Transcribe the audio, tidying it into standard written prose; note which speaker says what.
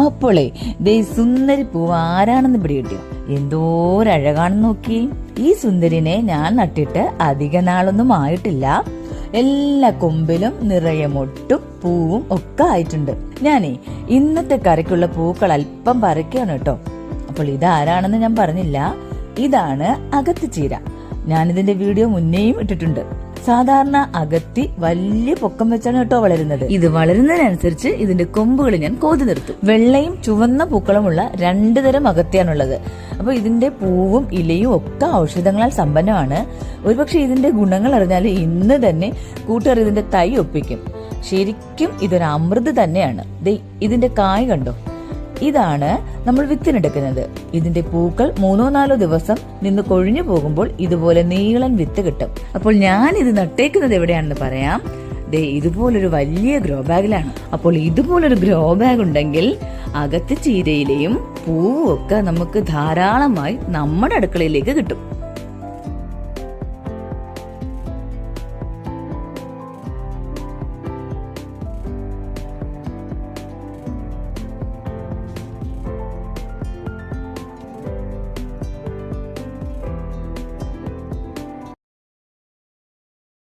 Speaker 1: അപ്പോളേ ദേ സുന്ദരി പൂവ് ആരാണെന്ന് പിടികിട്ടിയോ? എന്തോരഴകാണെന്ന് നോക്കി. ഈ സുന്ദരിനെ ഞാൻ നട്ടിട്ട് അധിക നാളൊന്നും ആയിട്ടില്ല. എല്ലാ കൊമ്പിലും നിറയെ മൊട്ടും പൂവും ഒക്കെ ആയിട്ടുണ്ട്. ഞാനേ ഇന്നത്തെ കറിക്കുള്ള പൂക്കൾ അല്പം പറിക്കാണ് കേട്ടോ. അപ്പോൾ ഇതാരാണെന്ന് ഞാൻ പറഞ്ഞില്ല. ഇതാണ് അകത്തിച്ചീര. ഞാനിതിന്റെ വീഡിയോ മുന്നേയും ഇട്ടിട്ടുണ്ട്. സാധാരണ അകത്തി വലിയ പൊക്കം വെച്ചാണ് കേട്ടോ വളരുന്നത്. ഇത് വളരുന്നതിനനുസരിച്ച് ഇതിന്റെ കൊമ്പുകൾ ഞാൻ കോതി നിർത്തും. വെള്ളയും ചുവന്ന പൂക്കളുമുള്ള 2 തരം അകത്തിയാണുള്ളത്. അപ്പൊ ഇതിന്റെ പൂവും ഇലയും ഒക്കെ ഔഷധങ്ങളാൽ സമ്പന്നമാണ്. ഒരുപക്ഷെ ഇതിന്റെ ഗുണങ്ങൾ അറിഞ്ഞാൽ ഇന്ന് തന്നെ കൂട്ടുകാർ ഇതിന്റെ തൈ ഒപ്പിക്കും. ശരിക്കും ഇതൊരു അമൃത് തന്നെയാണ്. ഇതിന്റെ കായ് കണ്ടോ? ഇതാണ് നമ്മൾ വിത്തിനെടുക്കുന്നത്. ഇതിന്റെ പൂക്കൾ 3-4 ദിവസം നിന്ന് കൊഴിഞ്ഞു പോകുമ്പോൾ ഇതുപോലെ നീളൻ വിത്ത് കിട്ടും. അപ്പോൾ ഞാൻ ഇത് നട്ടേക്കുന്നത് എവിടെയാണെന്ന് പറയാം. ഇതുപോലൊരു വലിയ ഗ്രോ ബാഗിലാണ്. അപ്പോൾ ഇതുപോലൊരു ഗ്രോ ബാഗ് ഉണ്ടെങ്കിൽ അകത്ത് ചീരയിലെയും പൂവും ഒക്കെ നമുക്ക് ധാരാളമായി നമ്മുടെ അടുക്കളയിലേക്ക് കിട്ടും.